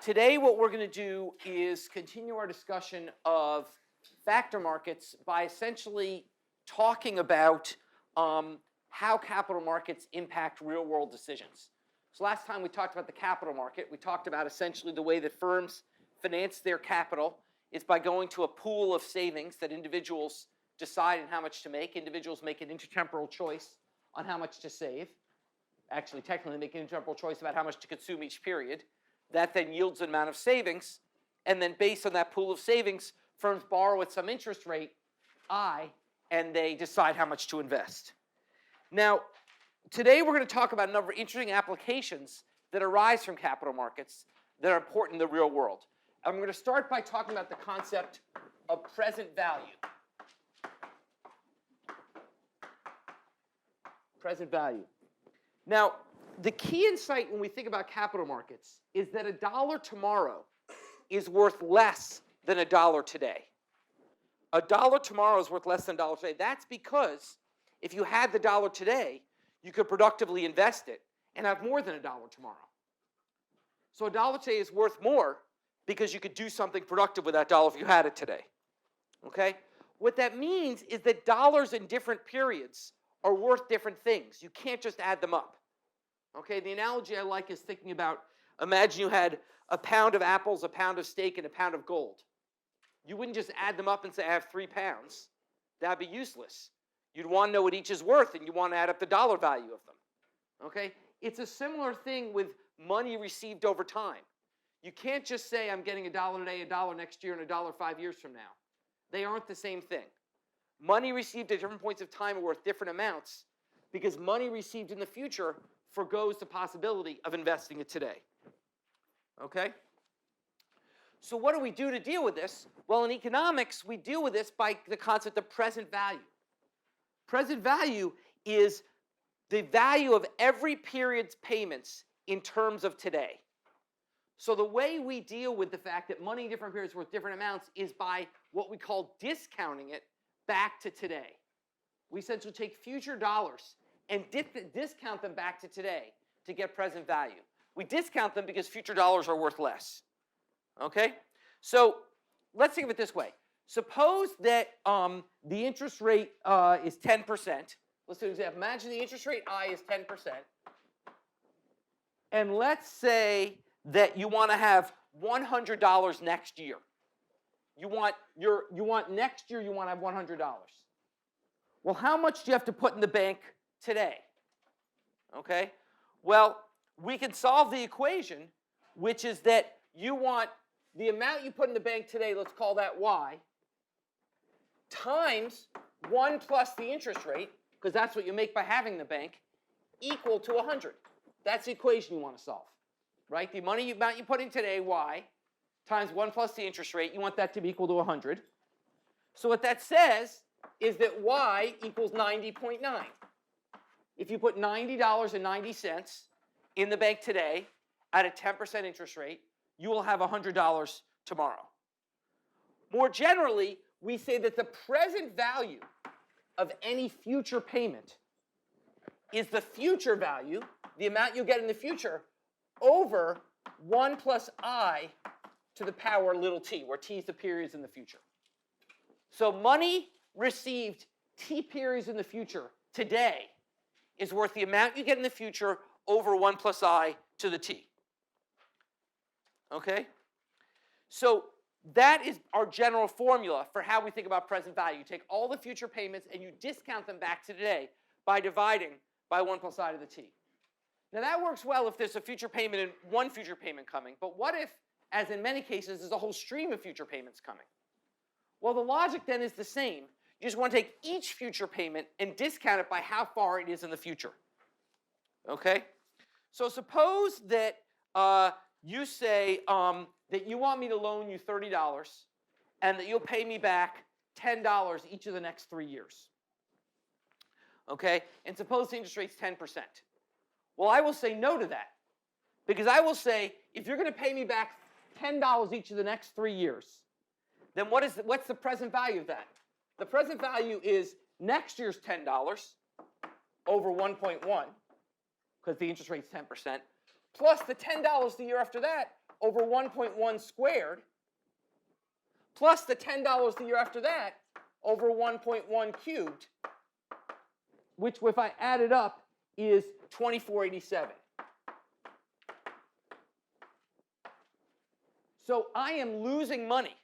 Today what we're going to do is continue our discussion of factor markets by essentially talking about how capital markets impact real-world decisions. So last time we talked about the capital market. We talked about essentially the way that firms finance their capital is by going to a pool of savings that individuals decide on how much to make. Individuals make an intertemporal choice on how much to save. Actually, technically make an intertemporal choice about how much to consume each period. That then yields an amount of savings. And then based on that pool of savings, firms borrow at some interest rate, I, and they decide how much to invest. Now, today we're going to talk about a number of interesting applications that arise from capital markets that are important in the real world. I'm going to start by talking about the concept of present value. Present value. Now, the key insight when we think about capital markets is that $1 tomorrow is worth less than $1 today. $1 tomorrow is worth less than $1 today. That's because if you had the dollar today, you could productively invest it and have more than $1 tomorrow. So $1 today is worth more because you could do something productive with that dollar if you had it today. Okay? What that means is that dollars in different periods are worth different things. You can't just add them up. Okay? The analogy I like is thinking about, imagine you had a pound of apples, a pound of steak, and a pound of gold. You wouldn't just add them up and say, I have 3 pounds. That'd be useless. You'd want to know what each is worth, and you want to add up the dollar value of them. Okay? It's a similar thing with money received over time. You can't just say, I'm getting $1 today, $1 next year, and $1 5 years from now. They aren't the same thing. Money received at different points of time are worth different amounts because money received in the future forgoes the possibility of investing it today. Okay? So what do we do to deal with this? Well, in economics, we deal with this by the concept of present value. Present value is the value of every period's payments in terms of today. So the way we deal with the fact that money in different periods is worth different amounts is by what we call discounting it back to today. We essentially take future dollars and discount them back to today to get present value. We discount them because future dollars are worth less. Okay? So let's think of it this way. Suppose that the interest rate is 10%. Let's do an example. Imagine the interest rate I is 10%. And let's say that you want to have $100 next year. You want next year you want to have $100. Well, how much do you have to put in the bank today? Okay? Well, we can solve the equation, which is that you want the amount you put in the bank today, let's call that Y, times 1 plus the interest rate, because that's what you make by having the bank, equal to 100. That's the equation you want to solve. Right? The amount you put in today, Y, times 1 plus the interest rate, you want that to be equal to 100. So what that says is that Y equals 90.9. If you put $90.90 in the bank today at a 10% interest rate, you will have $100 tomorrow. More generally, we say that the present value of any future payment is the future value, the amount you get in the future, over 1 plus I to the power little t, where t is the periods in the future. So money received t periods in the future today is worth the amount you get in the future over 1 plus I to the t. Okay? So that is our general formula for how we think about present value. You take all the future payments and you discount them back to today by dividing by 1 plus I to the t. Now that works well if there's a future payment and one future payment coming. But what if, as in many cases, there's a whole stream of future payments coming? Well, the logic then is the same. You just want to take each future payment and discount it by how far it is in the future. Okay? So suppose that you say that you want me to loan you $30 and that you'll pay me back $10 each of the next 3 years. Okay? And suppose the interest rate's 10%. Well, I will say no to that. Because I will say, if you're going to pay me back $10 each of the next 3 years, then what's the present value of that? The present value is next year's $10 over 1.1, because the interest rate's 10%, plus the $10 the year after that, over 1.1 squared plus the $10 the year after that over 1.1 cubed, which if I add it up is 2487. So I am losing money.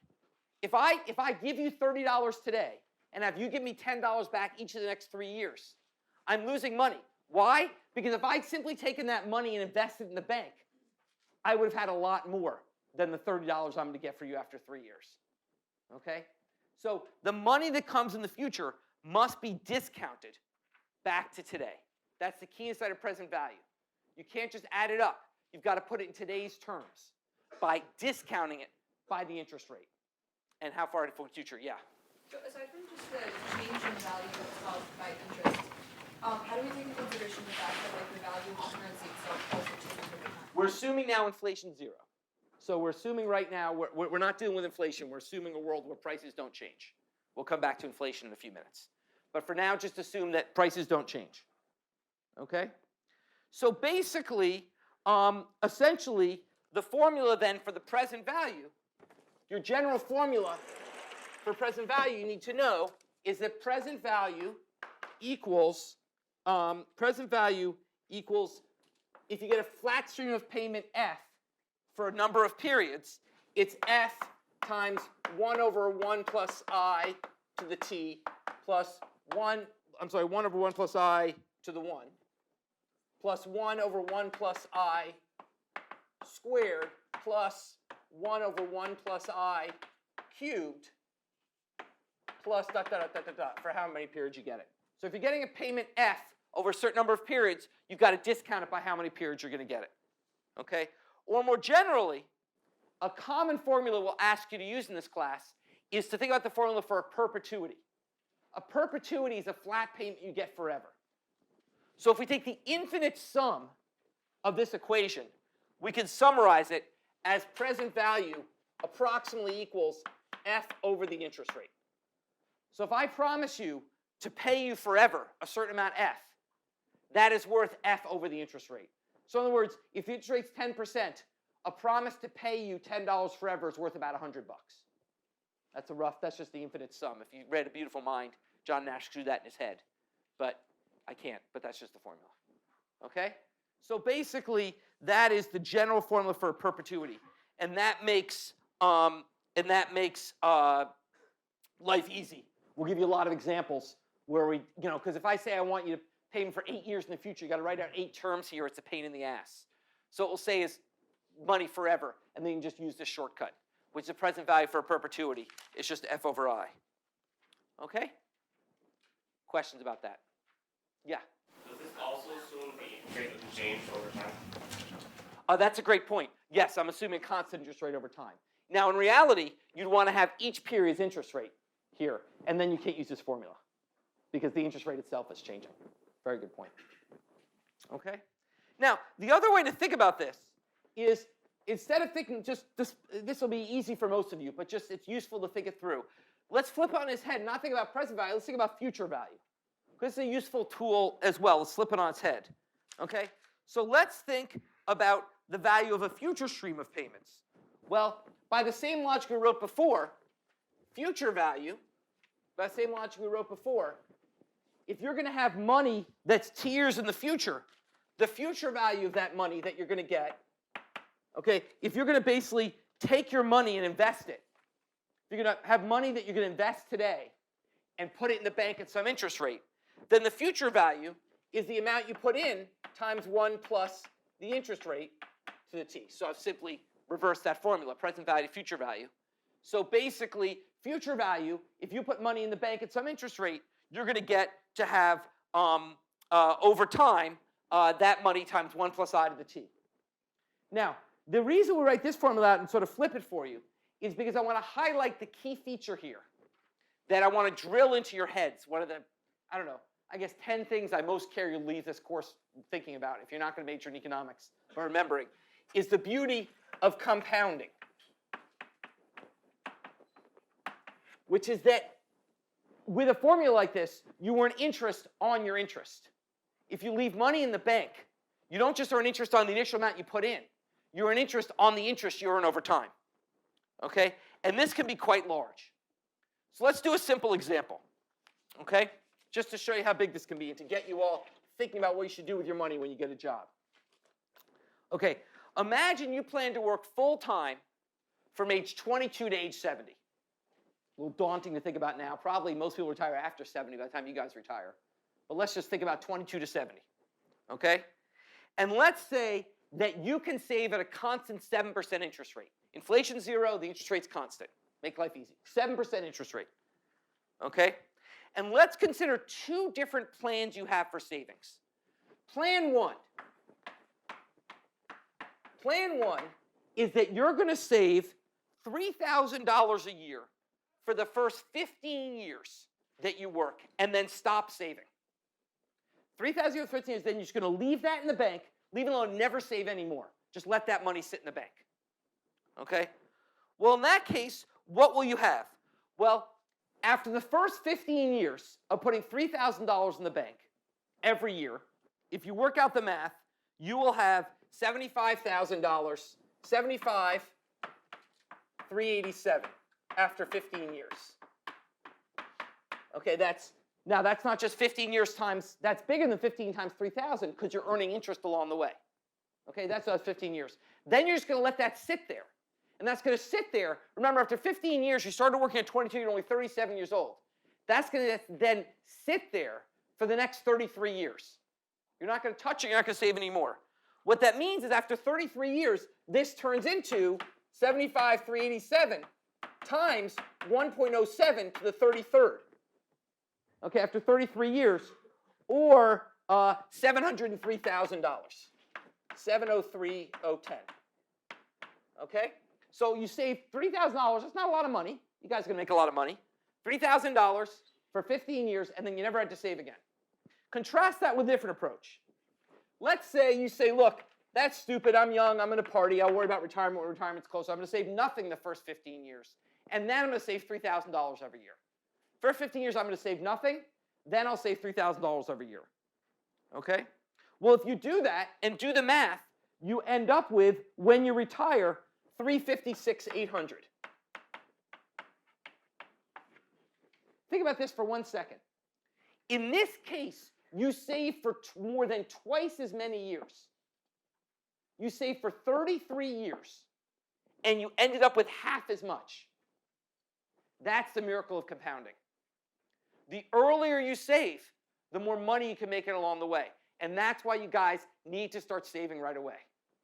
If I give you $30 today and have you give me $10 back each of the next 3 years, I'm losing money. Why? Because if I'd simply taken that money and invested in the bank, I would have had a lot more than the $30 I'm going to get for you after 3 years. Okay? So the money that comes in the future must be discounted back to today. That's the key insight of present value. You can't just add it up. You've got to put it in today's terms by discounting it by the interest rate. And how far into the future? Yeah. So aside from just the change in value that's caused by interest, how do we take into consideration the fact that the value of the currency itself also changes over time? We're assuming now inflation 0. So we're assuming right now, we're not dealing with inflation. We're assuming a world where prices don't change. We'll come back to inflation in a few minutes. But for now, just assume that prices don't change. Okay? So basically, essentially, the formula then for the present value, your general formula for present value you need to know is that present value equals, if you get a flat stream of payment F for a number of periods, it's F times 1 over 1 plus I to the T plus 1 over 1 plus I to the 1 plus 1 over 1 plus I squared plus 1 over 1 plus I cubed plus dot, dot, dot, dot, dot, for how many periods you get it. So if you're getting a payment F over a certain number of periods, you've got to discount it by how many periods you're going to get it. Okay? Or more generally, a common formula we'll ask you to use in this class is to think about the formula for a perpetuity. A perpetuity is a flat payment you get forever. So if we take the infinite sum of this equation, we can summarize it as present value approximately equals F over the interest rate. So if I promise you to pay you forever a certain amount F, that is worth F over the interest rate. So in other words, if the interest rate's 10%, a promise to pay you $10 forever is worth about $100. That's just the infinite sum. If you read A Beautiful Mind, John Nash drew that in his head. But I can't, but that's just the formula. Okay? So basically, that is the general formula for a perpetuity. And that makes life easy. We'll give you a lot of examples where because if I say I want you to pay me for 8 years in the future, you got to write out 8 terms here. It's a pain in the ass. So what we'll say is money forever, and then you can just use this shortcut, which is the present value for a perpetuity. It's just F over I. Okay? Questions about that? Yeah? Does this also assume the rate of change over time? That's a great point. Yes, I'm assuming constant interest rate over time. Now, in reality, you'd want to have each period's interest rate here, and then you can't use this formula because the interest rate itself is changing. Very good point. Okay? Now, the other way to think about this is instead of thinking just this will be easy for most of you, but just it's useful to think it through. Let's flip it on its head, not think about present value, let's think about future value. This is a useful tool as well. Let's flip it on its head. Okay? So let's think about the value of a future stream of payments. Well, by the same logic we wrote before, future value, by the same logic we wrote before, if you're going to have money that's T years in the future value of that money that you're going to get, okay, if you're going to basically take your money and invest it, if you're going to have money that you're going to invest today and put it in the bank at some interest rate, then the future value is the amount you put in times 1 plus the interest rate to the T. So I've simply reversed that formula, present value, future value. So basically, future value, if you put money in the bank at some interest rate, you're going to get to have, over time, that money times 1 plus I to the T. Now, the reason we write this formula out and sort of flip it for you is because I want to highlight the key feature here that I want to drill into your heads. One of the, 10 things I most care you leave this course thinking about if you're not going to major in economics, but remembering, is the beauty of compounding. Which is that with a formula like this, you earn interest on your interest. If you leave money in the bank, you don't just earn interest on the initial amount you put in. you earn interest on the interest you earn over time. Okay? And this can be quite large. So let's do a simple example. Okay? Just to show you how big this can be and to get you all thinking about what you should do with your money when you get a job. Okay, imagine you plan to work full-time from age 22 to age 70. A little daunting to think about now. Probably most people retire after 70 by the time you guys retire. But let's just think about 22 to 70. Okay? And let's say that you can save at a constant 7% interest rate. Inflation's 0, the interest rate's constant. Make life easy. 7% interest rate. Okay? And let's consider two different plans you have for savings. Plan one. Plan one is that you're going to save $3,000 a year for the first 15 years that you work and then stop saving. $3,000 for 15 years, then you're just going to leave that in the bank, leave it alone, never save anymore. Just let that money sit in the bank. Okay? Well, in that case, what will you have? Well, after the first 15 years of putting $3,000 in the bank every year, if you work out the math, you will have $75,000, 75,387 after 15 years. Okay, that's not just 15 years times, that's bigger than 15 times 3,000 because you're earning interest along the way. Okay, that's 15 years. Then you're just going to let that sit there. And that's going to sit there. Remember, after 15 years, you started working at 22, you're only 37 years old. That's going to then sit there for the next 33 years. You're not going to touch it, you're not going to save any more. What that means is after 33 years, this turns into 75,387 times 1.07 to the 33rd. Okay, after 33 years, or $703,000. 703,010. Okay? So you save $3,000. That's not a lot of money. You guys are going to make a lot of money. $3,000 for 15 years, and then you never had to save again. Contrast that with a different approach. Let's say you say, look, that's stupid. I'm young. I'm going to party. I'll worry about retirement when retirement's close. I'm going to save nothing the first 15 years. And then I'm going to save $3,000 every year. First 15 years, I'm going to save nothing. Then I'll save $3,000 every year. Okay? Well, if you do that and do the math, you end up with, when you retire, $356,800. Think about this for 1 second. In this case, you save for more than twice as many years. You saved for 33 years, and you ended up with half as much. That's the miracle of compounding. The earlier you save, the more money you can make it along the way. And that's why you guys need to start saving right away.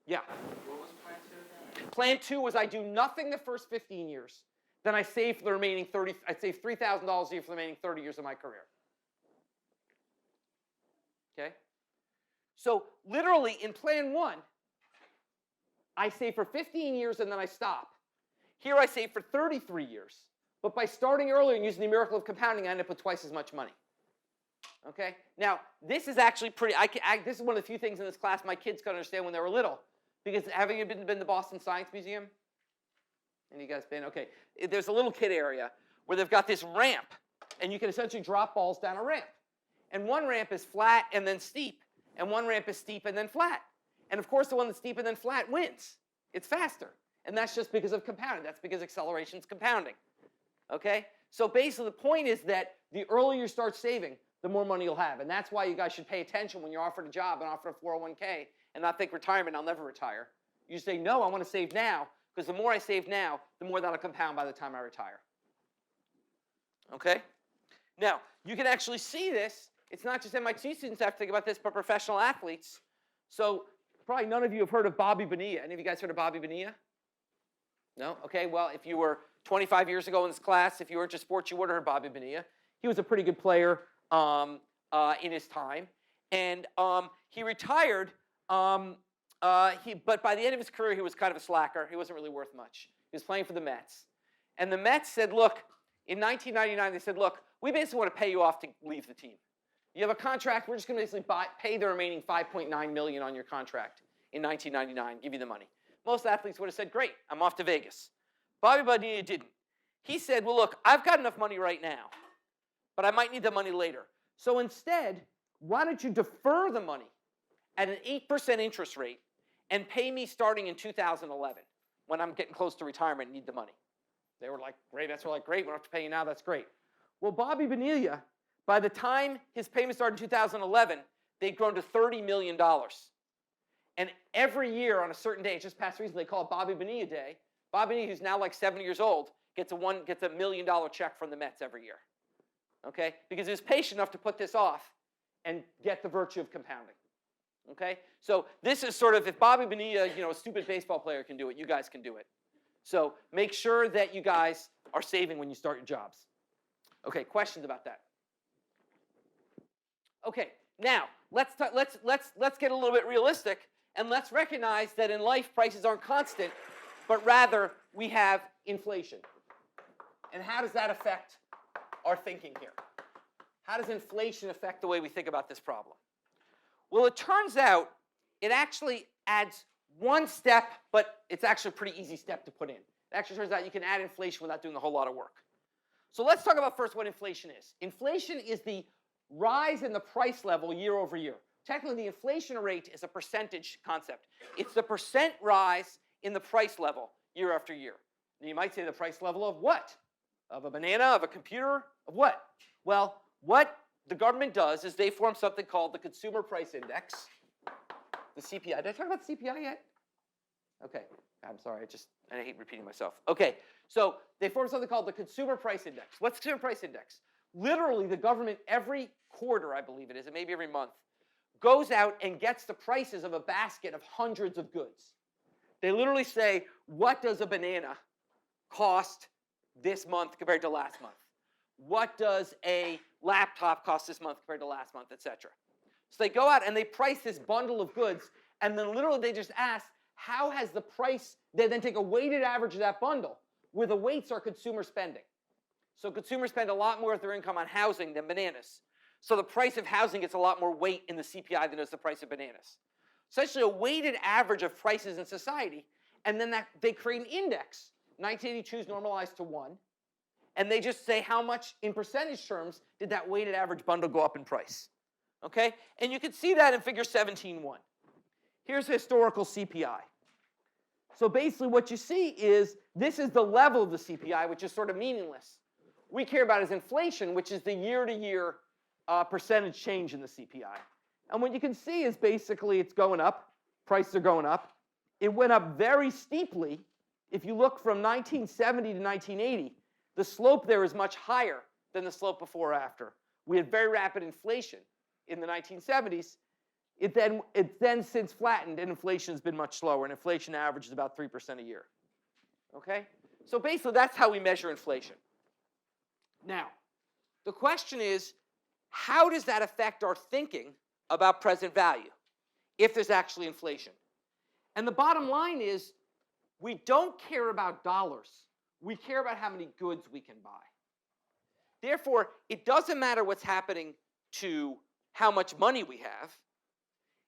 Yeah? What was plan 2 again? Plan 2 was I do nothing the first 15 years. Then I save for the remaining 30, I save $3,000 a year for the remaining 30 years of my career. Okay? So literally in plan 1, I save for 15 years and then I stop. Here I save for 33 years. But by starting earlier and using the miracle of compounding, I end up with twice as much money. Okay? Now, this is actually pretty, this is one of the few things in this class my kids could understand when they were little. Because having been to the Boston Science Museum, and you guys been? Okay. There's a little kid area where they've got this ramp, and you can essentially drop balls down a ramp. And one ramp is flat and then steep, and one ramp is steep and then flat. And of course, the one that's steep and then flat wins. It's faster. And that's just because of compounding. That's because acceleration is compounding. Okay? So basically, the point is that the earlier you start saving, the more money you'll have. And that's why you guys should pay attention when you're offered a job and offered a 401k and not think retirement, I'll never retire. You say, no, I want to save now, because the more I save now, the more that'll compound by the time I retire. Okay? Now, you can actually see this. It's not just MIT students have to think about this, but professional athletes. So probably none of you have heard of Bobby Bonilla. Any of you guys heard of Bobby Bonilla? No? Okay, well, if you were 25 years ago in this class, if you were into sports, you would have heard Bobby Bonilla. He was a pretty good player in his time. And he retired, but by the end of his career, he was kind of a slacker. He wasn't really worth much. He was playing for the Mets. And the Mets said, look, in 1999, they said, look, we basically want to pay you off to leave the team. You have a contract. We're just going to basically pay the remaining $5.9 million on your contract in 1999, give you the money. Most athletes would have said, great, I'm off to Vegas. Bobby Bonilla didn't. He said, well, look, I've got enough money right now, but I might need the money later. So instead, why don't you defer the money at an 8% interest rate, and pay me starting in 2011 when I'm getting close to retirement and need the money. They were like, great. That's like, great. We don't have to pay you now. That's great. Well, Bobby Bonilla, by the time his payment started in 2011, they'd grown to $30 million. And every year on a certain day, it just passed recently, they call it Bobby Bonilla Day. Bobby Bonilla, who's now like 70 years old, gets a $1 million check from the Mets every year. Okay? Because he was patient enough to put this off and get the virtue of compounding. Okay? So this is sort of, if Bobby Bonilla, a stupid baseball player can do it, you guys can do it. So make sure that you guys are saving when you start your jobs. Okay, questions about that? Okay, now let's get a little bit realistic, and let's recognize that in life prices aren't constant, but rather we have inflation. And how does that affect our thinking here? How does inflation affect the way we think about this problem? Well, it turns out it actually adds one step, but it's actually a pretty easy step to put in. It actually turns out you can add inflation without doing a whole lot of work. So let's talk about first what inflation is. Inflation is the rise in the price level year over year. Technically, the inflation rate is a percentage concept. It's the percent rise in the price level year after year. And you might say the price level of what? Of a banana, of a computer, of what? Well, what the government does is they form something called the Consumer Price Index, the CPI. Did I talk about the CPI yet? Okay, I'm sorry, I hate repeating myself. Okay, so they form something called the Consumer Price Index. What's the Consumer Price Index? Literally, the government every quarter, I believe it is, and maybe every month, goes out and gets the prices of a basket of hundreds of goods. They literally say, what does a banana cost this month compared to last month? What does a laptop cost this month compared to last month, et cetera? So they go out and they price this bundle of goods, and then literally they just ask, how has the price, they then take a weighted average of that bundle, where the weights are consumer spending. So consumers spend a lot more of their income on housing than bananas. So the price of housing gets a lot more weight in the CPI than does the price of bananas. Essentially a weighted average of prices in society, and then they create an index. 1982 is normalized to 1. And they just say how much, in percentage terms, did that weighted average bundle go up in price. Okay? And you can see that in figure 17.1. Here's historical CPI. So basically what you see is this is the level of the CPI, which is sort of meaningless. We care about is inflation, which is the year-to-year percentage change in the CPI. And what you can see is basically it's going up. Prices are going up. It went up very steeply. If you look from 1970 to 1980, the slope there is much higher than the slope before or after. We had very rapid inflation in the 1970s. It then since flattened, and inflation has been much slower, and inflation averages about 3% a year. Okay? So basically, that's how we measure inflation. Now, the question is, how does that affect our thinking about present value if there's actually inflation? And the bottom line is, we don't care about dollars. We care about how many goods we can buy. Therefore, it doesn't matter what's happening to how much money we have.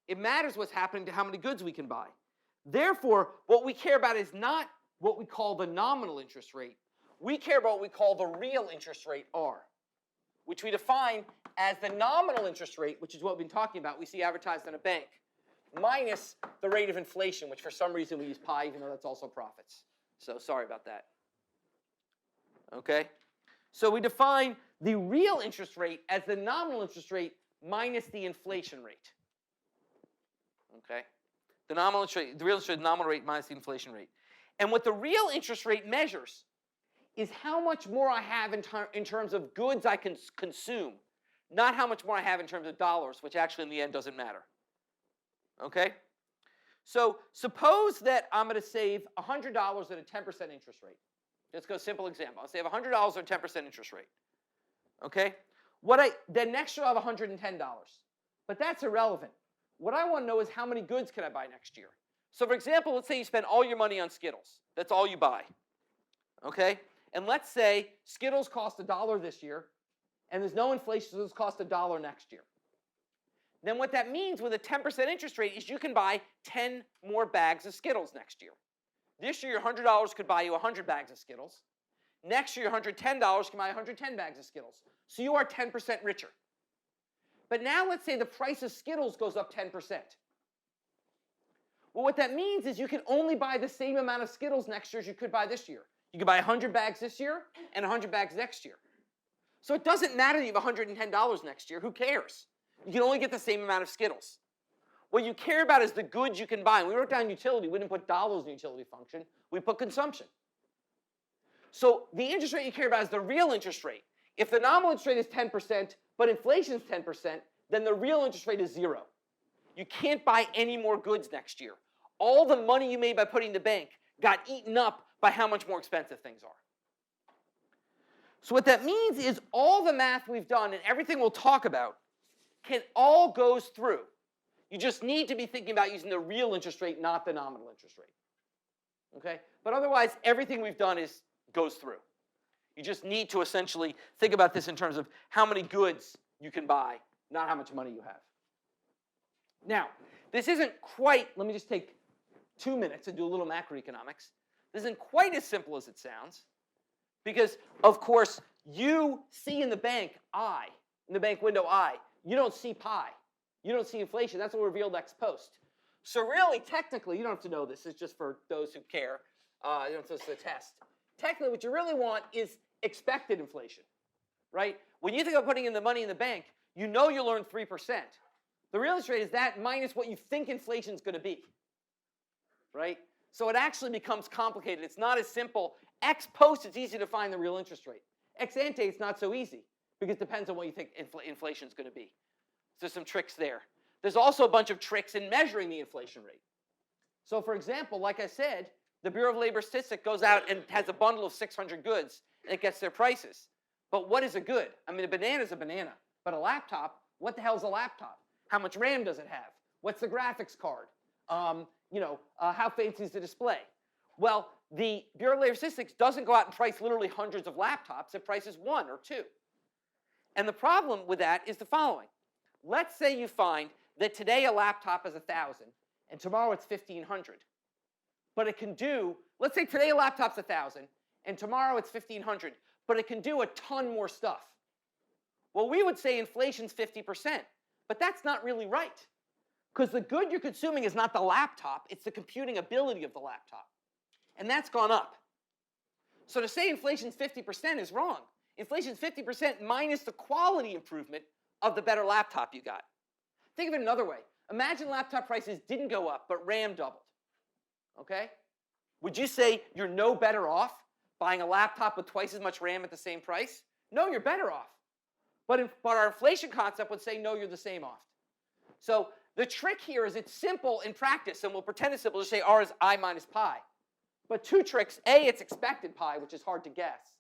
It matters what's happening to how many goods we can buy. Therefore, what we care about is not what we call the nominal interest rate. We care about what we call the real interest rate, R, which we define as the nominal interest rate, which is what we've been talking about, we see advertised in a bank, minus the rate of inflation, which for some reason we use pi, even though that's also profits. So sorry about that. Okay? So we define the real interest rate as the nominal interest rate minus the inflation rate. Okay? The nominal interest rate, the real interest rate, the nominal rate minus the inflation rate. And what the real interest rate measures is how much more I have in terms of goods I can consume, not how much more I have in terms of dollars, which actually in the end doesn't matter. Okay? So suppose that I'm going to save $100 at a 10% interest rate. Let's go simple example. I'll save $100 at a 10% interest rate. Okay? Then next year I'll have $110. But that's irrelevant. What I want to know is how many goods can I buy next year? So for example, let's say you spend all your money on Skittles. That's all you buy. Okay? And let's say Skittles cost $1 this year, and there's no inflation, so those cost $1 next year. Then what that means with a 10% interest rate is you can buy 10 more bags of Skittles next year. This year, your $100 could buy you 100 bags of Skittles. Next year, your $110 can buy 110 bags of Skittles. So you are 10% richer. But now let's say the price of Skittles goes up 10%. Well, what that means is you can only buy the same amount of Skittles next year as you could buy this year. You could buy 100 bags this year and 100 bags next year. So it doesn't matter that you have $110 next year. Who cares? You can only get the same amount of Skittles. What you care about is the goods you can buy. When we wrote down utility, we didn't put dollars in the utility function. We put consumption. So the interest rate you care about is the real interest rate. If the nominal interest rate is 10%, but inflation is 10%, then the real interest rate is 0. You can't buy any more goods next year. All the money you made by putting in the bank got eaten up by how much more expensive things are. So what that means is all the math we've done and everything we'll talk about all goes through. You just need to be thinking about using the real interest rate, not the nominal interest rate. Okay? But otherwise, everything we've done goes through. You just need to essentially think about this in terms of how many goods you can buy, not how much money you have. Now, this isn't quite, let me just take 2 minutes and do a little macroeconomics. This isn't quite as simple as it sounds because, of course, you see in the bank I, in the bank window I. You don't see pi. You don't see inflation. That's all revealed ex post. So really, technically, you don't have to know this. It's just for those who care. You don't have to test. Technically, what you really want is expected inflation, right? When you think of putting in the money in the bank, you know you'll earn 3%. The real interest rate is that minus what you think inflation is going to be, right? So it actually becomes complicated. It's not as simple. Ex post, it's easy to find the real interest rate. Ex ante, it's not so easy because it depends on what you think inflation is going to be. So there's some tricks there. There's also a bunch of tricks in measuring the inflation rate. So for example, like I said, the Bureau of Labor Statistics goes out and has a bundle of 600 goods, and it gets their prices. But what is a good? I mean, a banana is a banana. But a laptop, what the hell is a laptop? How much RAM does it have? What's the graphics card? How fancy is the display? Well, the Bureau of Labor Statistics doesn't go out and price literally hundreds of laptops. It prices 1 or 2. And the problem with that is the following. Let's say you find that today a laptop is 1,000 and tomorrow it's 1,500. But it can do, let's say today a laptop's 1,000 and tomorrow it's 1,500, but it can do a ton more stuff. Well, we would say inflation's 50%, but that's not really right. Because the good you're consuming is not the laptop, it's the computing ability of the laptop. And that's gone up. So to say inflation's 50% is wrong. Inflation's 50% minus the quality improvement of the better laptop you got. Think of it another way. Imagine laptop prices didn't go up, but RAM doubled. Okay? Would you say you're no better off buying a laptop with twice as much RAM at the same price? No, you're better off. But our inflation concept would say, no, you're the same off. So the trick here is it's simple in practice, and we'll pretend it's simple. Just say R is I minus pi. But 2 tricks. A, it's expected pi, which is hard to guess.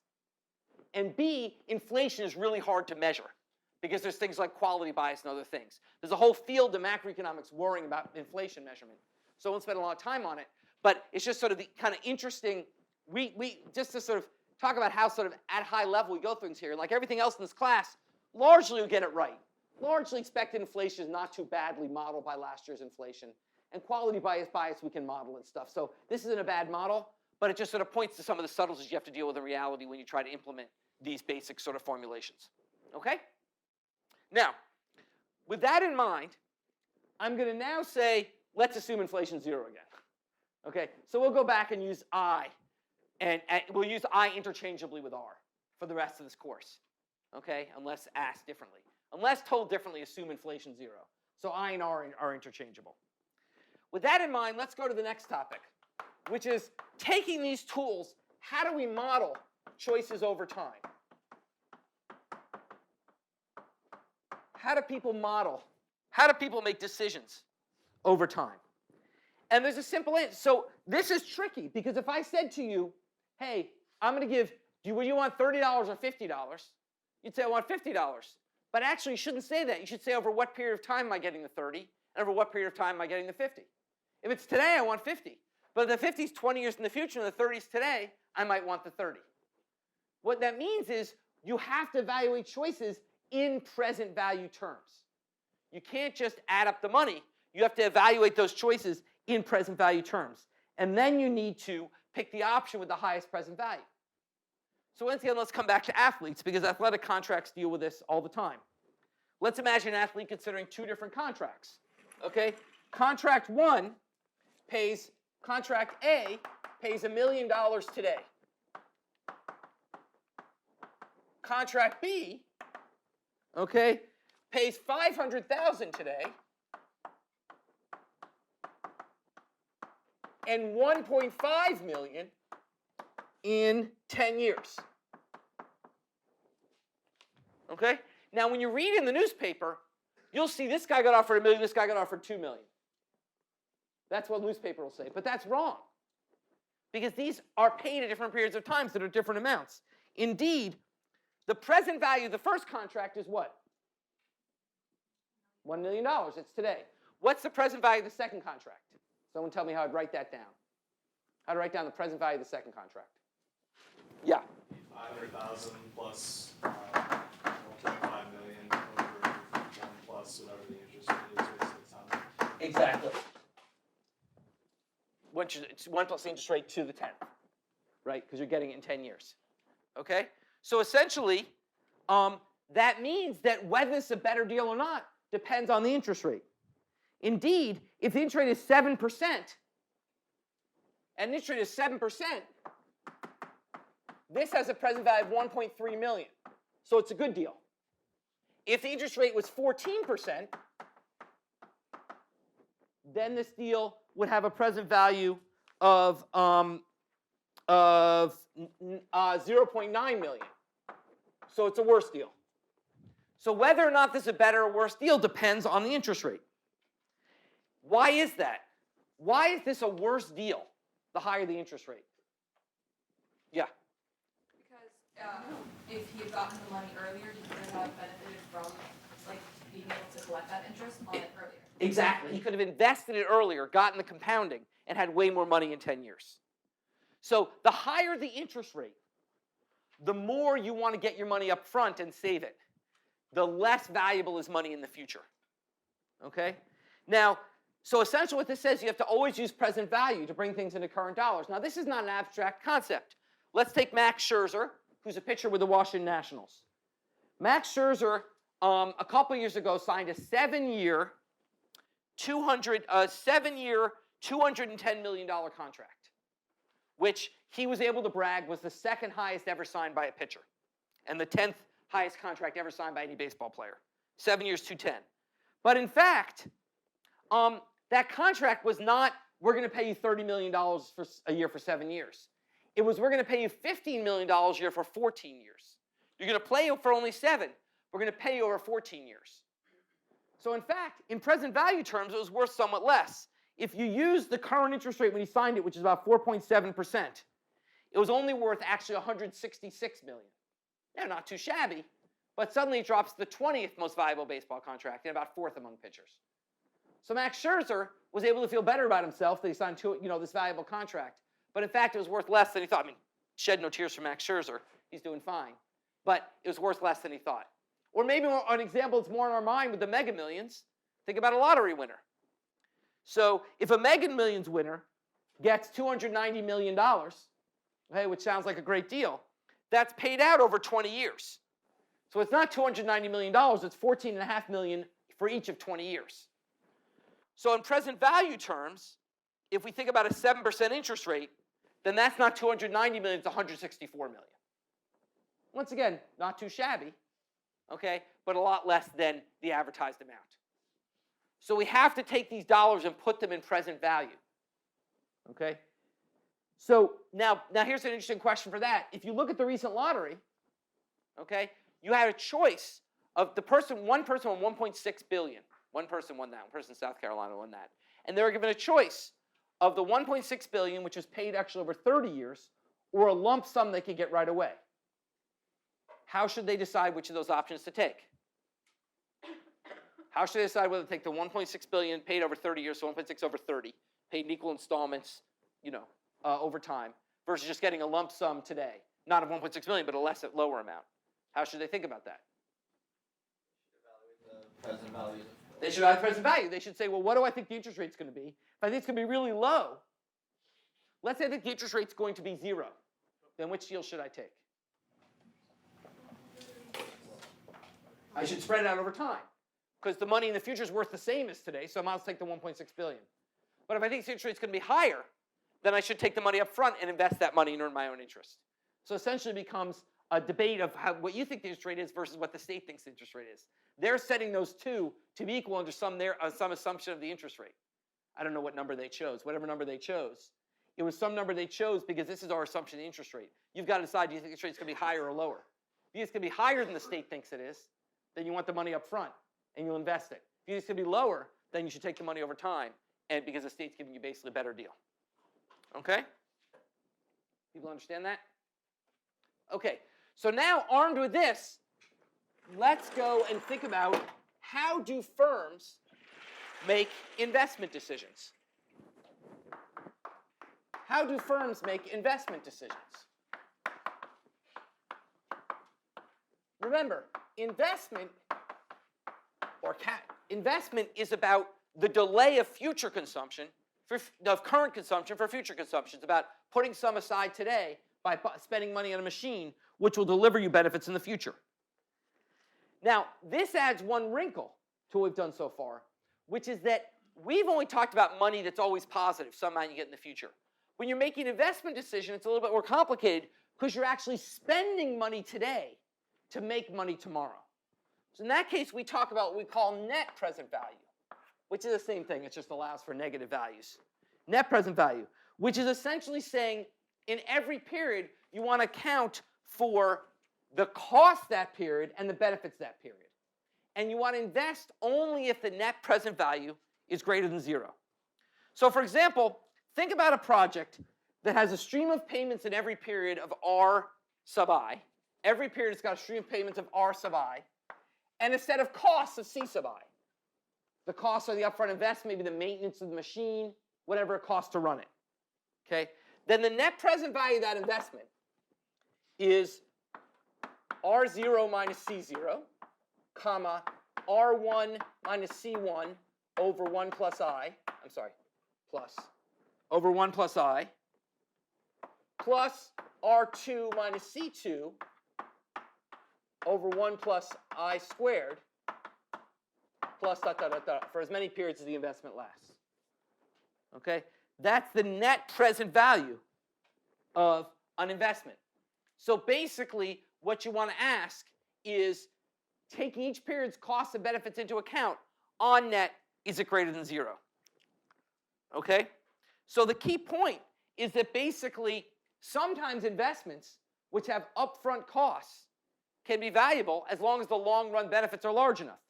And B, inflation is really hard to measure because there's things like quality bias and other things. There's a whole field of macroeconomics worrying about inflation measurement. So I won't spend a lot of time on it. But it's just sort of the kind of interesting, we just to sort of talk about how sort of at high level we go through things here. Like everything else in this class, largely we get it right. Largely expected inflation is not too badly modeled by last year's inflation. And quality bias we can model and stuff. So this isn't a bad model, but it just sort of points to some of the subtleties you have to deal with in reality when you try to implement these basic sort of formulations. Okay? Now, with that in mind, I'm going to now say, let's assume inflation's 0 again. Okay? So we'll go back and use I, and we'll use I interchangeably with R for the rest of this course. Okay? Unless asked differently. Unless told differently, assume inflation 0. So I and R are interchangeable. With that in mind, let's go to the next topic, which is taking these tools, how do we model choices over time? How do people model? How do people make decisions over time? And there's a simple answer. So this is tricky because if I said to you, hey, I'm going to give, do you want $30 or $50? You'd say, I want $50. But actually, you shouldn't say that. You should say, over what period of time am I getting the 30? And over what period of time am I getting the 50? If it's today, I want 50. But if the 50 is 20 years in the future and the 30 is today, I might want the 30. What that means is you have to evaluate choices in present value terms. You can't just add up the money. You have to evaluate those choices in present value terms. And then you need to pick the option with the highest present value. So once again, let's come back to athletes because athletic contracts deal with this all the time. Let's imagine an athlete considering 2 different contracts. Okay? Contract 1 contract A pays $1 million today. Contract B, okay, pays $500,000 today and $1.5 million in 10 years. Okay? Now, when you read in the newspaper, you'll see this guy got offered $1 million, this guy got offered $2 million. That's what the newspaper will say, but that's wrong. Because these are paid at different periods of time that are different amounts. Indeed, the present value of the first contract is what? $1 million. It's today. What's the present value of the second contract? Someone tell me how I'd write that down. How to write down the present value of the second contract. Yeah. 500,000 plus 1.5 million over 1 plus whatever the interest rate is based on. Exactly. It's 1 plus the interest rate to the 10th, right? Because you're getting it in 10 years. Okay? So essentially, that means that whether it's a better deal or not depends on the interest rate. Indeed, if the interest rate is 7%, and the interest rate is 7%, this has a present value of $1.3 million. So it's a good deal. If the interest rate was 14%, then this deal would have a present value of 0.9 million. So it's a worse deal. So whether or not this is a better or worse deal depends on the interest rate. Why is that? Why is this a worse deal the higher the interest rate? Yeah. Because if he had gotten the money earlier, he could have benefited from being able to collect that interest on it earlier. Exactly. He could have invested it earlier, gotten the compounding, and had way more money in 10 years. So the higher the interest rate, the more you want to get your money up front and save it. The less valuable is money in the future. Okay? Now, so essentially what this says, you have to always use present value to bring things into current dollars. Now, this is not an abstract concept. Let's take Max Scherzer, who's a pitcher with the Washington Nationals. Max Scherzer, a couple years ago, signed a 7-year, $210 million contract, which he was able to brag was the second highest ever signed by a pitcher, and the 10th highest contract ever signed by any baseball player. 7 years, 210. But in fact, that contract was not, we're going to pay you $30 million for a year for 7 years. It was, we're going to pay you $15 million a year for 14 years. You're going to play for only 7. We're going to pay you over 14 years. So in fact, in present value terms, it was worth somewhat less. If you use the current interest rate when he signed it, which is about 4.7%, it was only worth actually $166 million. Now, not too shabby, but suddenly it drops to the 20th most valuable baseball contract and about 4th among pitchers. So Max Scherzer was able to feel better about himself that he signed this valuable contract. But in fact, it was worth less than he thought. I mean, shed no tears for Max Scherzer. He's doing fine. But it was worth less than he thought. Or maybe an example that's more in our mind with the Mega Millions. Think about a lottery winner. So if a Mega Millions winner gets $290 million, okay, which sounds like a great deal, that's paid out over 20 years. So it's not $290 million, it's $14.5 million for each of 20 years. So in present value terms, if we think about a 7% interest rate, then that's not $290 million, it's $164 million. Once again, not too shabby, okay, but a lot less than the advertised amount. So we have to take these dollars and put them in present value, okay? So now here's an interesting question for that. If you look at the recent lottery, okay, you had a choice of one person won $1.6 billion. One person won that. One person in South Carolina won that. And they were given a choice of the $1.6 billion, which was paid actually over 30 years, or a lump sum they could get right away. How should they decide which of those options to take? How should they decide whether to take the $1.6 billion paid over 30 years, so 1.6 over 30, paid in equal installments, over time, versus just getting a lump sum today, not of 1.6 million, but a lower amount? How should they think about that? Present value. They should evaluate present value. They should say, well, what do I think the interest rate's going to be? If I think it's going to be really low, let's say that the interest rate's going to be 0, then which deal should I take? I should spread it out over time, because the money in the future is worth the same as today, so I might as well take the $1.6 billion. But if I think the interest rate's going to be higher, then I should take the money up front and invest that money and earn my own interest. So essentially it becomes a debate of what you think the interest rate is versus what the state thinks the interest rate is. They're setting those two to be equal under some assumption of the interest rate. I don't know what number they chose. Whatever number they chose, it was some number they chose because this is our assumption of the interest rate. You've got to decide, do you think the interest rate's going to be higher or lower? If you think it's going to be higher than the state thinks it is, then you want the money up front and you'll invest it. If you think it's going to be lower, then you should take the money over time, and because the state's giving you basically a better deal. Okay? People understand that? Okay, so now armed with this, let's go and think about how do firms make investment decisions? How do firms make investment decisions? Remember, investment is about the delay of future consumption, of current consumption for future consumption. It's about putting some aside today by spending money on a machine which will deliver you benefits in the future. Now, this adds one wrinkle to what we've done so far, which is that we've only talked about money that's always positive, some amount you get in the future. When you're making an investment decision, it's a little bit more complicated because you're actually spending money today to make money tomorrow. So in that case, we talk about what we call net present value, which is the same thing. It just allows for negative values. Net present value, which is essentially saying in every period, you want to account for the cost that period and the benefits that period. And you want to invest only if the net present value is greater than 0. So for example, think about a project that has a stream of payments in every period of R sub I. Every period has got a stream of payments of R sub I, and a set of costs of C sub I. The costs are the upfront investment, maybe the maintenance of the machine, whatever it costs to run it. Okay? Then the net present value of that investment is R0 minus C0, comma, R1 minus C1 over 1 plus I, plus, over 1 plus I, plus R2 minus C2 over 1 plus I squared, plus dot, dot, dot, dot, for as many periods as the investment lasts. Okay? That's the net present value of an investment. So basically, what you want to ask is, taking each period's costs and benefits into account, on net, is it greater than 0? Okay? So the key point is that basically, sometimes investments which have upfront costs can be valuable as long as the long-run benefits are large enough.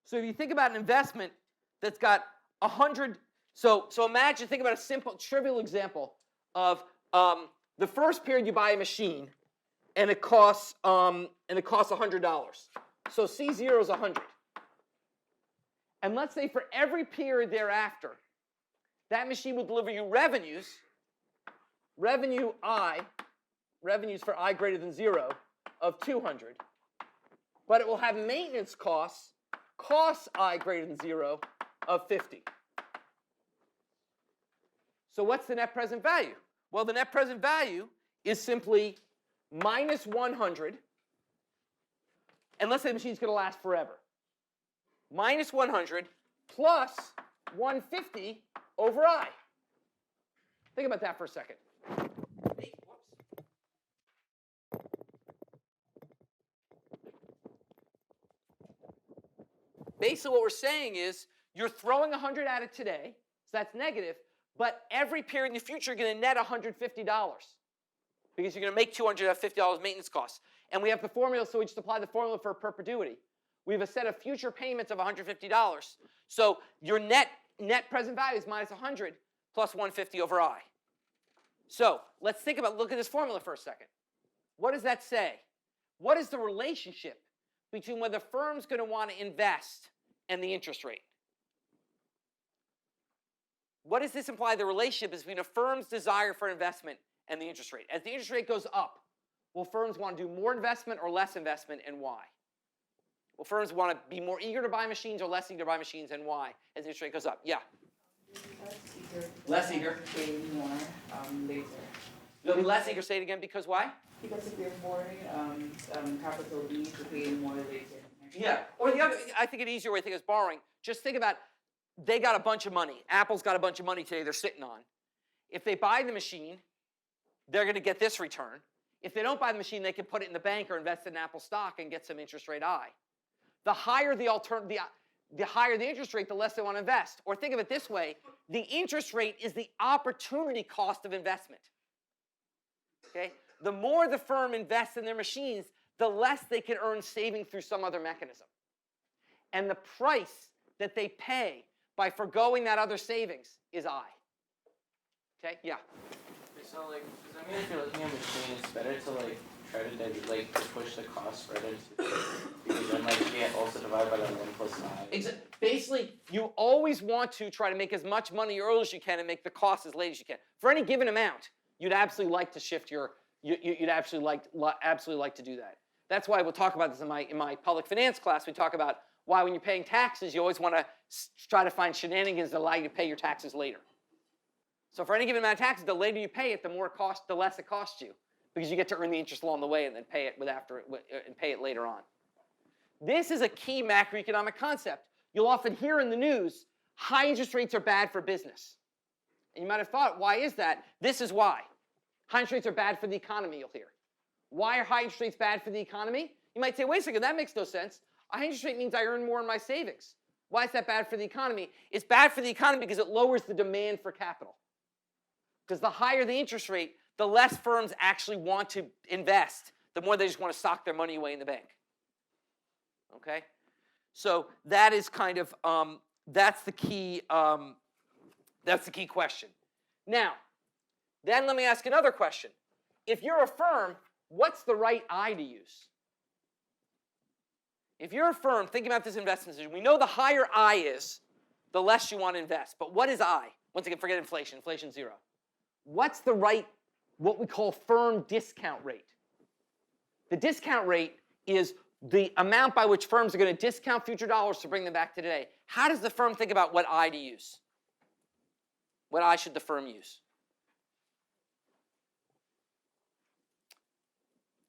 So if you think about an investment that's got 100, so imagine, think about a simple, trivial example of the first period you buy a machine, and it costs $100. So C0 is 100. And let's say for every period thereafter, that machine will deliver you revenues for I greater than 0 of 200. But it will have maintenance costs I greater than 0 of 50. So what's the net present value? Well, the net present value is simply minus 100, and let's say the machine's going to last forever. Minus 100 plus 150 over I. Think about that for a second. Basically what we're saying is you're throwing 100 at it today, so that's negative, but every period in the future you're going to net $150 because you're going to make $250 maintenance costs. And we have the formula, so we just apply the formula for perpetuity. We have a set of future payments of $150. So your net present value is minus 100 plus 150 over I. So let's look at this formula for a second. What does that say? What is the relationship between whether the firm's going to want to invest and the interest rate? What does this imply the relationship between a firm's desire for investment and the interest rate? As the interest rate goes up, will firms want to do more investment or less investment, and why? Will firms want to be more eager to buy machines or less eager to buy machines, and why as the interest rate goes up? Yeah? Less eager. Pay more later. They'll be less eager, say it again, because why? Because if they're more capital needs to pay more later. Yeah. Or the other, I think an easier way to think is borrowing. Just think about they got a bunch of money. Apple's got a bunch of money today they're sitting on. If they buy the machine, they're going to get this return. If they don't buy the machine, they can put it in the bank or invest in Apple stock and get some interest rate I. The higher the higher the interest rate, the less they want to invest. Or think of it this way, the interest rate is the opportunity cost of investment. Okay? The more the firm invests in their machines, the less they can earn saving through some other mechanism. And the price that they pay by forgoing that other savings is I. Okay? Yeah. So like, does that mean if you're looking at a machine, it's better to like try to to push the cost further into because then like you can't also divide by the 1 plus I. Basically, you always want to try to make as much money early as you can and make the cost as late as you can. For any given amount, you'd absolutely like to shift your. You'd absolutely like to do that. That's why we'll talk about this in my public finance class. We talk about why when you're paying taxes, you always want to try to find shenanigans that allow you to pay your taxes later. So for any given amount of taxes, the later you pay it, the less it costs you, because you get to earn the interest along the way and then pay it later on. This is a key macroeconomic concept. You'll often hear in the news, high interest rates are bad for business. And you might have thought, why is that? This is why. High interest rates are bad for the economy, you'll hear. Why are high interest rates bad for the economy? You might say, wait a second, that makes no sense. A high interest rate means I earn more in my savings. Why is that bad for the economy? It's bad for the economy because it lowers the demand for capital. Because the higher the interest rate, the less firms actually want to invest, the more they just want to sock their money away in the bank. Okay? So that is kind of, that's the key question. Now, then let me ask another question. If you're a firm, what's the right I to use? If you're a firm thinking about this investment decision, we know the higher I is, the less you want to invest. But what is I? Once again, forget inflation. Inflation's zero. What's the right, what we call firm discount rate? The discount rate is the amount by which firms are going to discount future dollars to bring them back to today. How does the firm think about what I to use? What I should the firm use?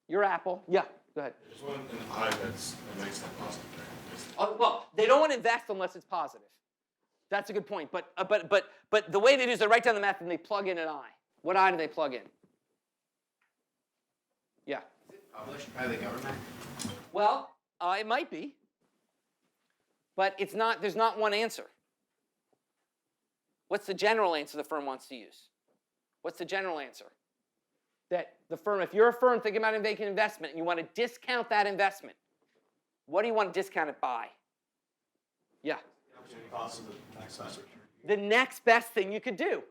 Your Apple. Yeah, go ahead. There's one in I that makes that positive, right? Well, they don't want to invest unless it's positive. That's a good point. But the way they do is they write down the math and they plug in an I. What I do they plug in? Yeah. Is it published by the government? Well, it might be. But it's not. There's not one answer. What's the general answer the firm wants to use? What's the general answer? That the firm, if you're a firm thinking about making an investment and you want to discount that investment, what do you want to discount it by? Yeah. The opportunity cost of the next best return. The next best thing you could do.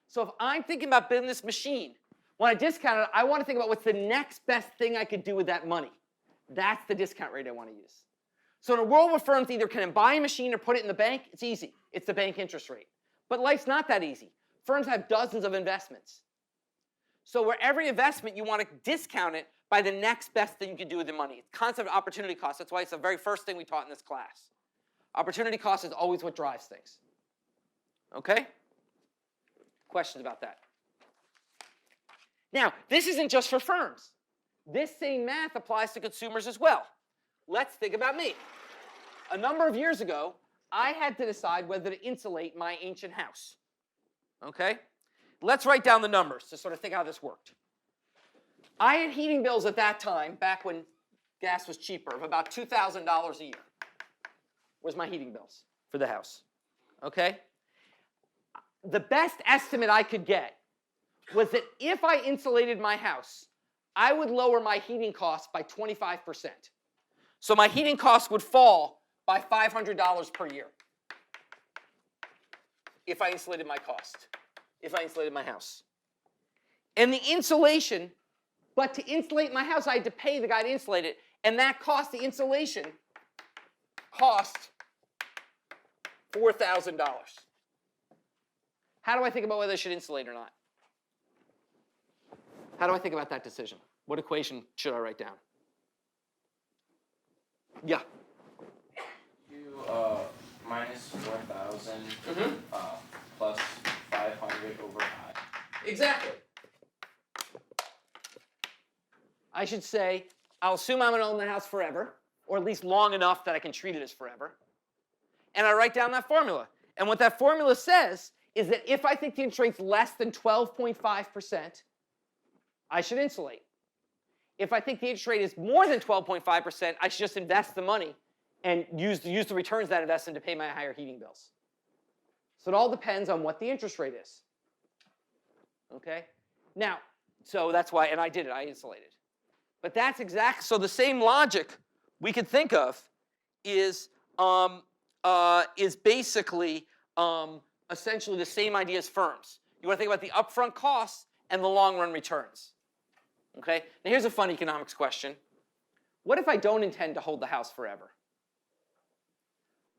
So if I'm thinking about building this machine, when I discount it, I want to think about what's the next best thing I could do with that money. That's the discount rate I want to use. So in a world where firms either can buy a machine or put it in the bank, it's easy. It's the bank interest rate. But life's not that easy. Firms have dozens of investments. So where every investment, you want to discount it by the next best thing you can do with the money. Concept of opportunity cost. That's why it's the very first thing we taught in this class. Opportunity cost is always what drives things. Okay? Questions about that? Now, this isn't just for firms. This same math applies to consumers as well. Let's think about me. A number of years ago, I had to decide whether to insulate my ancient house. Okay? Let's write down the numbers to sort of think how this worked. I had heating bills at that time, back when gas was cheaper, of about $2,000 a year. Was my heating bills for the house. Okay? The best estimate I could get was that if I insulated my house, I would lower my heating costs by 25%. So my heating costs would fall by $500 per year if I insulated my cost, if I insulated my house. And the insulation, but to insulate my house, I had to pay the guy to insulate it, and that cost, the insulation, cost $4,000. How do I think about whether I should insulate or not? How do I think about that decision? What equation should I write down? Yeah. You minus 4,000 plus 500 over I. Exactly. I should say, I'll assume I'm going to own the house forever, or at least long enough that I can treat it as forever. and I write down that formula. And what that formula says is that if I think the interest rate's less than 12.5%, I should insulate. If I think the interest rate is more than 12.5%, I should just invest the money and use the returns of that investment to pay my higher heating bills. So it all depends on what the interest rate is. Okay? Now, so that's why, and I did it, I insulated. But that's so the same logic we could think of is basically essentially the same idea as firms. You want to think about the upfront costs and the long-run returns. Okay? Now here's a fun economics question. What if I don't intend to hold the house forever?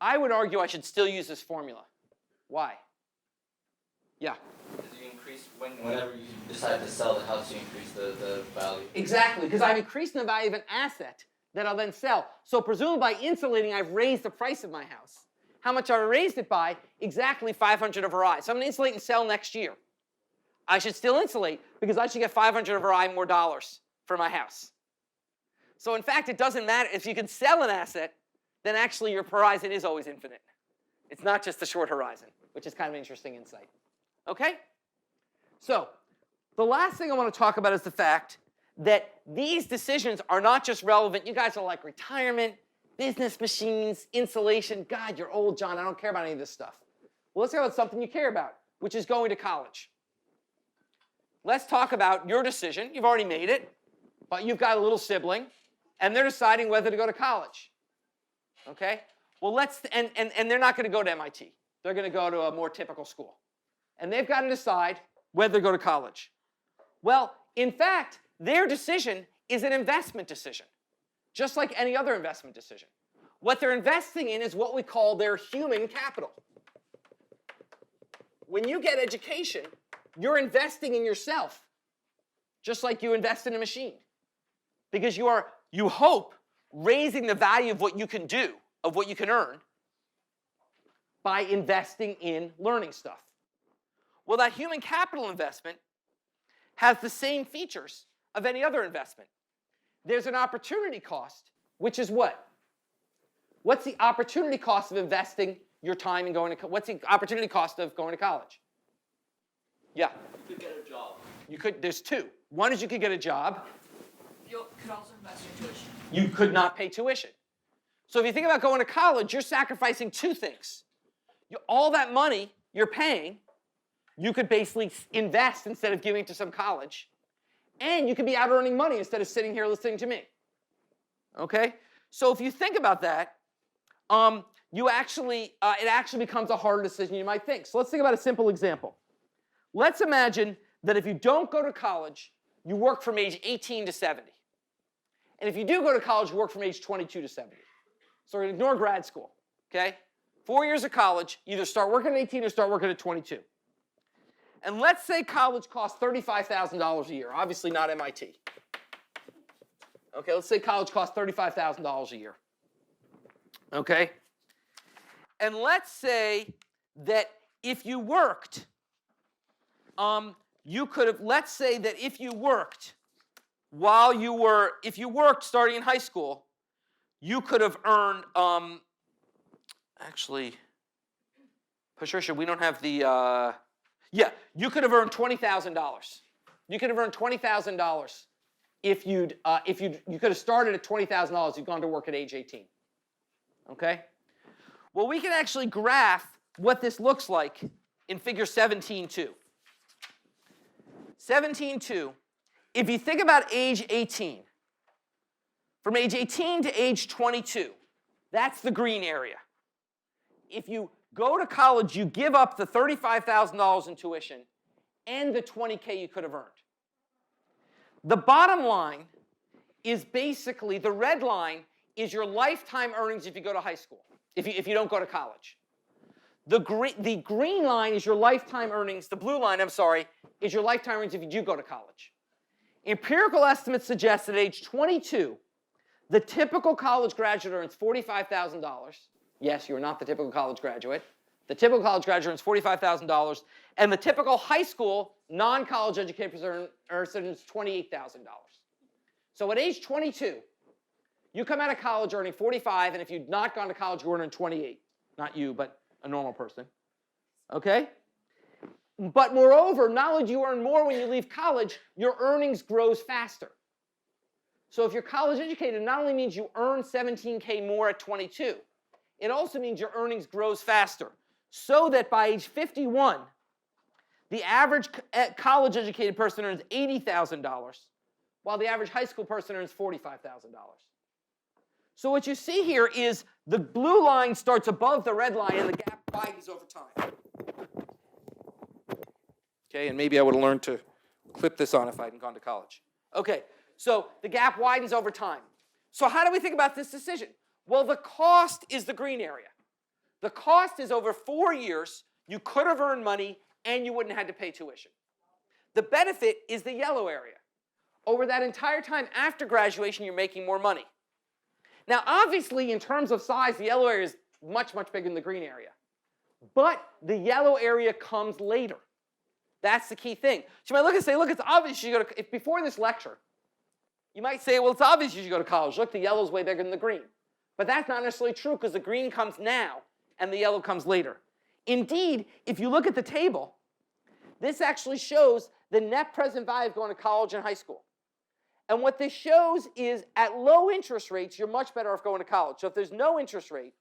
I would argue I should still use this formula. Why? Yeah? Because you increase, whenever you decide to sell the house, you increase the value. Exactly, because I'm increasing the value of an asset that I'll then sell. So presumably by insulating, I've raised the price of my house. How much have I raised it by? Exactly 500 of RI. So I'm going to insulate and sell next year. I should still insulate because I should get 500 of RI more dollars for my house. So in fact, it doesn't matter. If you can sell an asset, then actually your horizon is always infinite. It's not just the short horizon, which is kind of an interesting insight. Okay? So the last thing I want to talk about is the fact that these decisions are not just relevant. You guys are like retirement, business machines, insulation. God, you're old, John. I don't care about any of this stuff. Well, let's talk about something you care about, which is going to college. Let's talk about your decision. You've already made it, but you've got a little sibling, and they're deciding whether to go to college. Okay? Well, and they're not going to go to MIT. They're going to go to a more typical school. And they've got to decide whether to go to college. Well, in fact, their decision is an investment decision, just like any other investment decision. What they're investing in is what we call their human capital. When you get education, you're investing in yourself, just like you invest in a machine. Because you hope, raising the value of what you can do, of what you can earn, by investing in learning stuff. Well, that human capital investment has the same features of any other investment. There's an opportunity cost, which is what? What's the opportunity cost of investing your time in going to what's the opportunity cost of going to college? Yeah. You could get a job. There's two. One is you could get a job. You could also invest in tuition. You could not pay tuition. So if you think about going to college, you're sacrificing two things. All that money you're paying, you could basically invest instead of giving it to some college. And you could be out earning money instead of sitting here listening to me. Okay? So if you think about that, it actually becomes a harder decision than you might think. So let's think about a simple example. Let's imagine that if you don't go to college, you work from age 18 to 70. And if you do go to college, you work from age 22 to 70. So we're going to ignore grad school. Okay? 4 years of college, either start working at 18 or start working at 22. And let's say college costs $35,000 a year. Obviously not MIT. Okay, let's say college costs $35,000 a year. Okay? And let's say that if you worked, let's say that if you worked if you worked starting in high school, you could have earned, actually, Patricia, we don't have the, you could have earned $20,000. You could have earned $20,000 if you could have started at $20,000, you've gone to work at age 18. Okay? Well, we can actually graph what this looks like in figure 17.2. 17.2, if you think about age 18, from age 18 to age 22, that's the green area. If you go to college, you give up the $35,000 in tuition and the $20K you could have earned. The bottom line is basically, the red line is your lifetime earnings if you go to high school, if you don't go to college. The green line is your lifetime earnings, the blue line, I'm sorry, is your lifetime earnings if you do go to college. Empirical estimates suggest that at age 22, the typical college graduate earns $45,000. Yes, you're not the typical college graduate. The typical college graduate earns $45,000, and the typical high school non-college educated person earns $28,000. So at age 22, you come out of college earning 45, and if you'd not gone to college, you were earning 28. Not you, but a normal person. Okay? But moreover, not only do you earn more when you leave college, your earnings grows faster. So if you're college educated, it not only means you earn 17K more at 22, it also means your earnings grows faster. So that by age 51, the average college educated person earns $80,000, while the average high school person earns $45,000. So what you see here is the blue line starts above the red line and the gap widens over time. Okay, and maybe I would have learned to clip this on if I hadn't gone to college. Okay, so the gap widens over time. So how do we think about this decision? Well, the cost is the green area. The cost is over 4 years, you could have earned money and you wouldn't have had to pay tuition. The benefit is the yellow area. Over that entire time after graduation, you're making more money. Now, obviously, in terms of size, the yellow area is much, much bigger than the green area. But the yellow area comes later. That's the key thing. So you might look and say, look, it's obvious you go to, if before this lecture, you might say, well, it's obvious you should go to college. Look, the yellow's way bigger than the green. But that's not necessarily true because the green comes now and the yellow comes later. Indeed, if you look at the table, this actually shows the net present value of going to college and high school. And what this shows is at low interest rates, you're much better off going to college. So if there's no interest rate,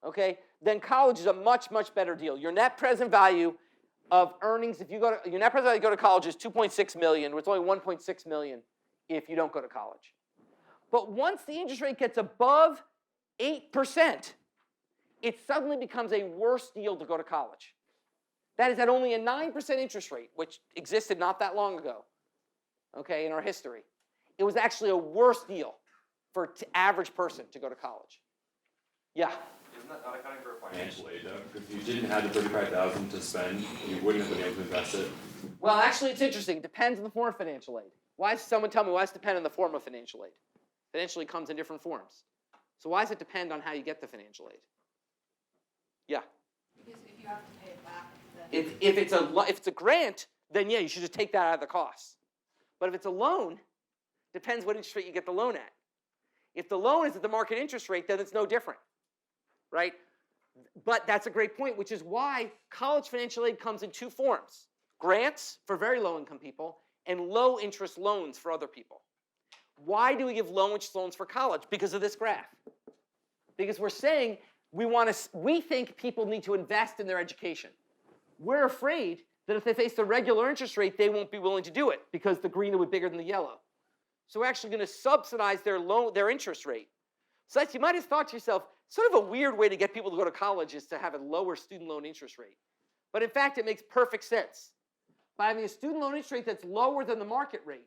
okay, then college is a much, much better deal. Your net present value of earnings, if you go to, your net present value to go to college is 2.6 million, it's only 1.6 million if you don't go to college. But once the interest rate gets above 8%, it suddenly becomes a worse deal to go to college. That is at only a 9% interest rate, which existed not that long ago, okay, in our history. It was actually a worse deal for an average person to go to college. Yeah? Isn't that not accounting for financial aid, though? Because if you didn't have the $35,000 to spend, you wouldn't have been able to invest it. Well, actually, it's interesting. It depends on the form of financial aid. Why does someone tell me why does it depend on the form of financial aid? Financial aid comes in different forms. So why does it depend on how you get the financial aid? Yeah? Because if you have to pay it back, then If it's a grant, then yeah, you should just take that out of the costs. But if it's a loan, depends what interest rate you get the loan at. If the loan is at the market interest rate, then it's no different, right? But that's a great point, which is why college financial aid comes in two forms. Grants for very low income people and low interest loans for other people. Why do we give low interest loans for college? Because of this graph. Because we're saying we think people need to invest in their education. We're afraid that if they face the regular interest rate, they won't be willing to do it because the green will be bigger than the yellow. So we're actually going to subsidize their interest rate. So that's, you might have thought to yourself, sort of a weird way to get people to go to college is to have a lower student loan interest rate. But in fact, it makes perfect sense. By having a student loan interest rate that's lower than the market rate,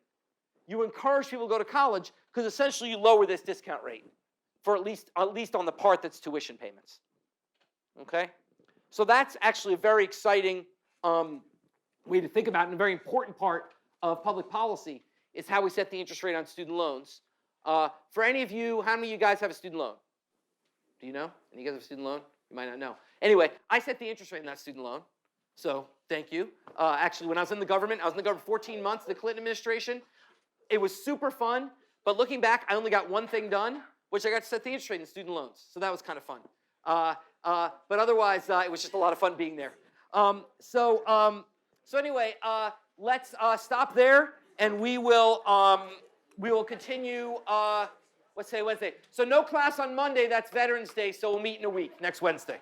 you encourage people to go to college because essentially you lower this discount rate for at least on the part that's tuition payments. Okay? So that's actually a very exciting way to think about it, and a very important part of public policy is how we set the interest rate on student loans. For any of you, how many of you guys have a student loan? Do you know? Any of you guys have a student loan? You might not know. Anyway, I set the interest rate on that student loan. So thank you. Actually, when I was in the government, 14 months, the Clinton administration. It was super fun. But looking back, I only got one thing done, which I got to set the interest rate in student loans. So that was kind of fun. But otherwise, it was just a lot of fun being there. So anyway, let's stop there, and we will continue. Let's say Wednesday. So no class on Monday. That's Veterans Day. So we'll meet in a week next Wednesday.